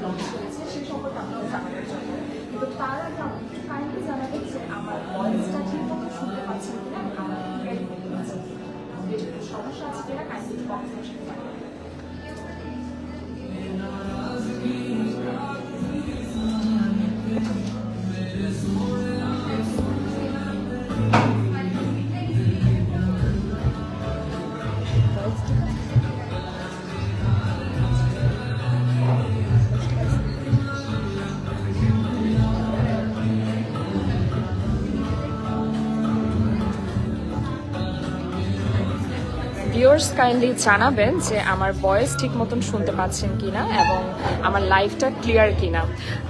Launch করেছে সেই সম্পর্কে আপনাদের জানানোর জন্য। কিন্তু তার আগে আমি একটু কাইন্ডলি জানাবেন যে আমার ভয়েসটা ঠিক মতো শুনতে পাচ্ছেন কিনা, আমার ক্লিয়ারলি বলতে পারছেন কিনা, যেটা সমস্যা আছে কিনা কাইন্ডলি বক্স বসে পারেন। ভিউয়ার্স কাইন্ডলি জানাবেন যে আমার ভয়েস ঠিক মতন শুনতে পাচ্ছেন কিনা এবং আমার লাইভটা ক্লিয়ার কিনা।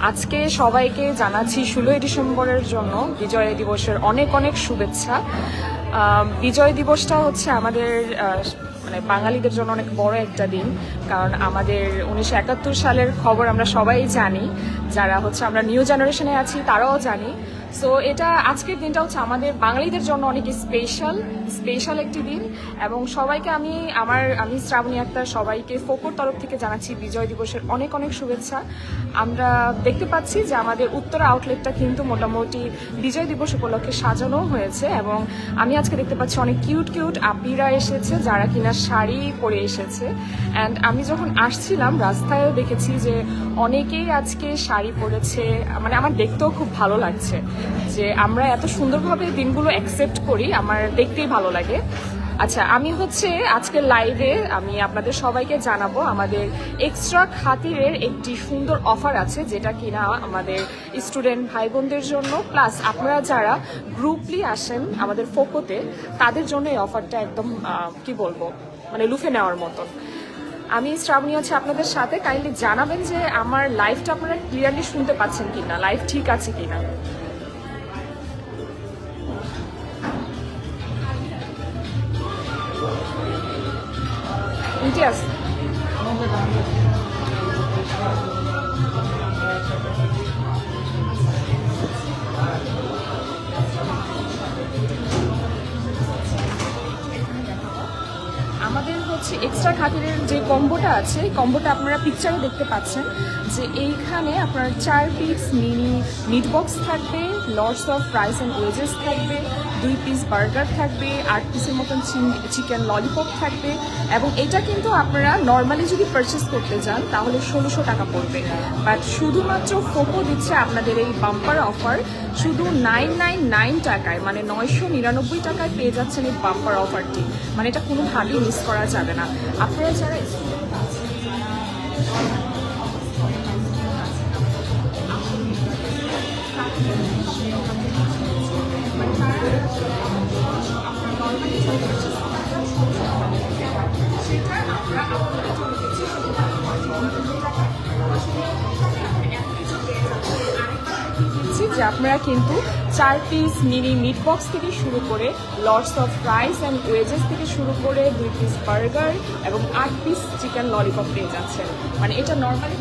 আজকে সবাইকে জানাচ্ছি 16ই ডিসেম্বরের জন্য বিজয় দিবসের অনেক অনেক শুভেচ্ছা। বিজয় দিবসটা হচ্ছে আমাদের মানে বাঙালিদের জন্য অনেক বড় একটা দিন, কারণ আমাদের 1971 সালের খবর আমরা সবাই জানি, যারা হচ্ছে আমরা নিউ জেনারেশনে আছি তারাও জানি। সো এটা আজকের দিনটা হচ্ছে আমাদের বাঙালিদের জন্য অনেক স্পেশাল একটি দিন এবং সবাইকে আমি শ্রাবণী আক্তার সবাইকে ফোকোর তরফ থেকে জানাচ্ছি বিজয় দিবসের অনেক অনেক শুভেচ্ছা। আমরা দেখতে পাচ্ছি যে আমাদের উত্তরা আউটলেটটা কিন্তু মোটামুটি বিজয় দিবস উপলক্ষে সাজানো হয়েছে এবং আমি আজকে দেখতে পাচ্ছি অনেক কিউট আপিরা এসেছে যারা কিনা শাড়ি পরে এসেছে। অ্যান্ড আমি যখন আসছিলাম রাস্তায়ও দেখেছি যে অনেকেই আজকে শাড়ি পরেছে, মানে আমার দেখতেও খুব ভালো লাগছে যে আমরা এত সুন্দরভাবে দিনগুলো অ্যাকসেপ্ট করি, আমার দেখতেই ভালো লাগে। আচ্ছা, আমি হচ্ছে আজকের লাইভে আমি আপনাদের সবাইকে জানাবো আমাদের এক্সট্রা খাতিরের একটি সুন্দর অফার আছে, যেটা কিনা আমাদের স্টুডেন্ট ভাই বোনদের জন্য, প্লাস আপনারা যারা গ্রুপলি আসেন আমাদের ফোকোতে তাদের জন্য এই অফারটা একদম কি বলবো মানে লুফে নেওয়ার মতন। আমি শ্রাবণী আছি আপনাদের সাথে, কাইন্ডলি জানাবেন যে আমার লাইভটা আপনারা ক্লিয়ারলি শুনতে পাচ্ছেন কিনা, লাইভ ঠিক আছে কিনা। ইতিহাস আমাদের হচ্ছে এক্সট্রা খাতিরের যে কম্বোটা আছে, এই কম্বোটা আপনারা পিকচারে দেখতে পাচ্ছেন যে এইখানে আপনার 4 পিস মিনি মিট বক্স থাকবে, lots of fries and wedges থাকবে, 2 পিস বার্গার থাকবে, 8 পিসের মতন চিকেন ললিপপ থাকবে এবং এটা কিন্তু আপনারা নর্মালি যদি পারচেস করতে যান তাহলে 1600 টাকা পড়বে। বাট শুধুমাত্র ফোকো দিচ্ছে আপনাদের এই বাম্পার অফার শুধু 999 টাকায়, মানে 999 টাকায় পেয়ে যাচ্ছেন এই বাম্পার অফারটি। মানে এটা কোনোভাবেই মিস করা যাবে না। আপনারা যারা স্টুডেন্ট আছেন, যে আপনারা কিন্তু 4 পিস মিনি মিট বক্স থেকে শুরু করে lots of fries and wedges থেকে শুরু করে 2 পিস বার্গার এবং 8 পিস চিকেন ললিপপ পেয়ে যাচ্ছেন। মানে এটা নর্মালি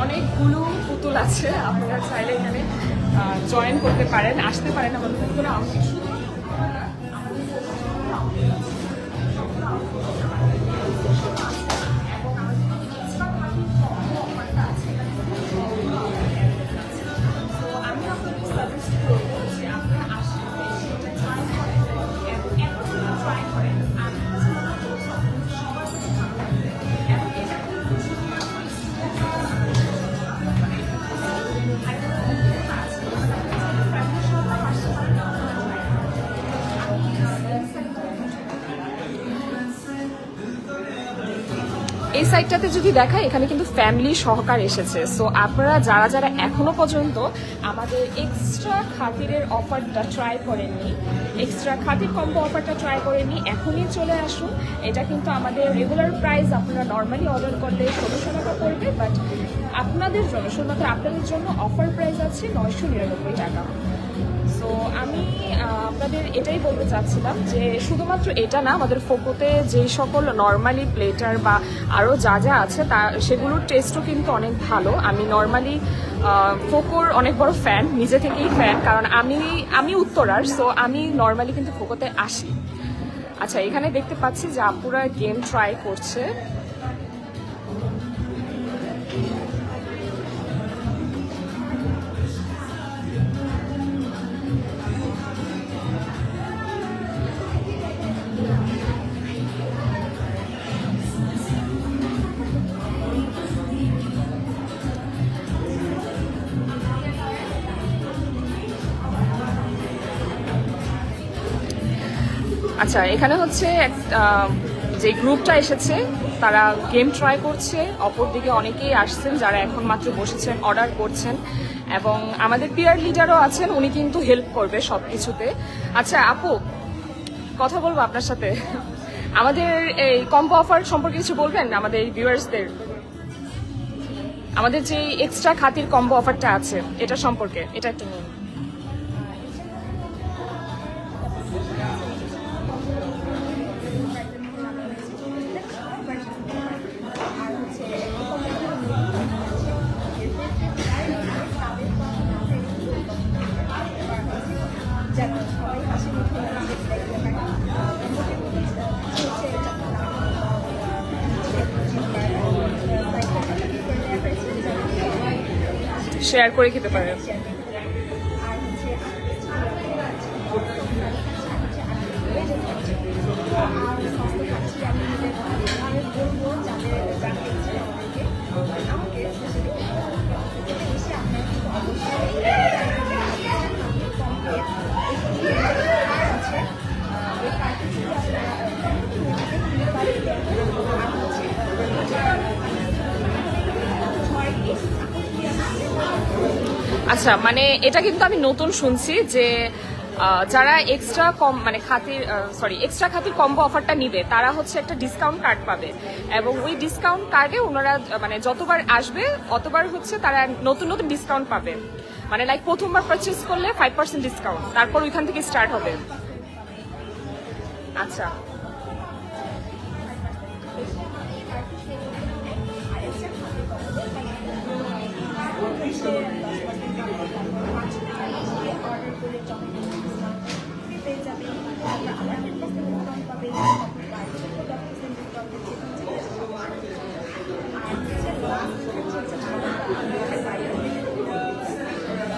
অনেকগুলো পুতুল আছে, আপনারা চাইলে এখানে জয়েন করতে পারেন, আসতে পারেন আমাদের পুতুল। এই সাইডটাতে যদি দেখায়, এখানে কিন্তু ফ্যামিলি সহকার এসেছে। সো আপনারা যারা যারা এখনো পর্যন্ত আমাদের এক্সট্রা খাতিরের অফারটা ট্রাই করেননি, এক্সট্রা খাতির কম্বো অফারটা ট্রাই করেননি, এখনই চলে আসুন। এটা কিন্তু আমাদের রেগুলার প্রাইস, আপনারা নর্মালি অর্ডার করলে 1600 টাকা পড়বে, বাট আপনাদের জন্য, শুধুমাত্র আপনাদের জন্য অফার প্রাইস আছে 999 টাকা। সো আমি আপনাদের এটাই বলতে চাচ্ছিলাম যে শুধুমাত্র এটা না, আমাদের ফোকোতে যেই সকল নর্মালি প্লেটার বা আরও যা যা আছে তা সেগুলোর টেস্টও কিন্তু অনেক ভালো। আমি নর্মালি ফোকোর অনেক বড় ফ্যান, নিজে থেকেই ফ্যান, কারণ আমি উত্তরার। সো আমি নর্মালি কিন্তু ফোকোতে আসি। আচ্ছা, এখানে দেখতে পাচ্ছি যে আপুরা গেম ট্রাই করছে। আচ্ছা, এখানে হচ্ছে যে গ্রুপটা এসেছে তারা গেম ট্রাই করছে, অপরদিকে অনেকেই আসছেন যারা এখন মাত্র বসেছেন, অর্ডার করছেন, এবং আমাদের পিয়ার লিডারও আছেন, উনি কিন্তু হেল্প করবে সব কিছুতে। আচ্ছা আপু, কথা বলবো আপনার সাথে, আমাদের এই কম্বো অফার সম্পর্কে কিছু বলবেন আমাদের ভিউয়ার্সদের? আমাদের যে এক্সট্রা খাতির কম্বো অফারটা আছে এটা সম্পর্কে এটা একটু নিন। শেয়ার করে খেতে পারেন। আচ্ছা, মানে এটা কিন্তু আমি নতুন শুনছি যে যারা এক্সট্রা কম মানে এক্সট্রা খাতির কম্বো অফারটা নিবে তারা হচ্ছে একটা ডিসকাউন্ট কার্ড পাবে, এবং ওই ডিসকাউন্ট কার্ডে ওনারা মানে যতবার আসবে অতবার হচ্ছে তারা নতুন নতুন ডিসকাউন্ট পাবে। মানে লাইক প্রথমবার পারচেস করলে 5% ডিসকাউন্ট, তারপর ওইখান থেকে স্টার্ট হবে। আচ্ছা,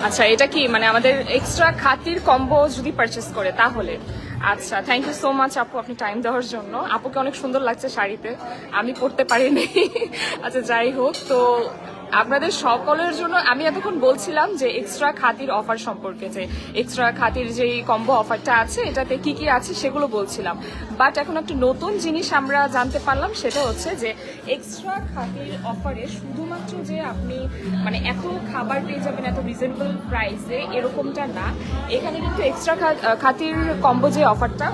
আচ্ছা এটা কি মানে আমাদের এক্সট্রা খাতির কম্বো যদি পারচেস করে তাহলে? আচ্ছা, থ্যাংক ইউ সো মাচ আপু, আপনি টাইম দেওয়ার জন্য। আপুকে অনেক সুন্দর লাগছে শাড়িতে, আমি পরতে পারিনি। আচ্ছা যাই হোক, তো আপনাদের সকলের জন্য আমি এতক্ষণ বলছিলাম যে এক্সট্রা খাতির অফার সম্পর্কে, যে এক্সট্রা খাতির যে কম্বো অফারটা আছে এটাতে কি কি আছে সেগুলো বলছিলাম। বাট এখন একটা নতুন জিনিস আমরা জানতে পারলাম, সেটা হচ্ছে যে এক্সট্রা খাতির অফারে শুধুমাত্র যে আপনি মানে এত খাবার পেয়ে যাবেন এত রিজনেবল প্রাইসে এরকমটা না, এখানে কিন্তু এক্সট্রা খাতির কম্বো যে অফারটা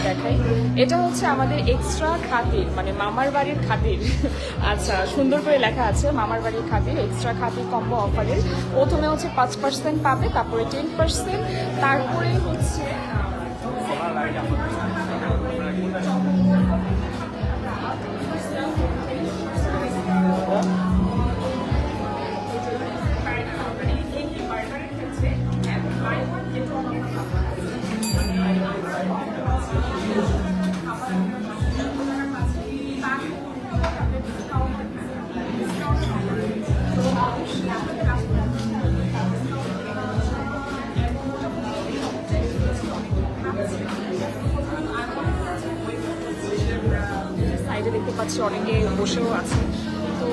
দেখাই। এটা হচ্ছে আমাদের এক্সট্রা খাতির মানে মামার বাড়ির খাতির। আচ্ছা, সুন্দর করে লেখা আছে মামার বাড়ির খাতির এক্সট্রা খাতির কম্বো অফারের। প্রথমে হচ্ছে 5% পাবে, তারপরে 10%, তারপরে হচ্ছে সাইডে দেখতে পাচ্ছি অনেকে বসেও আছে। তো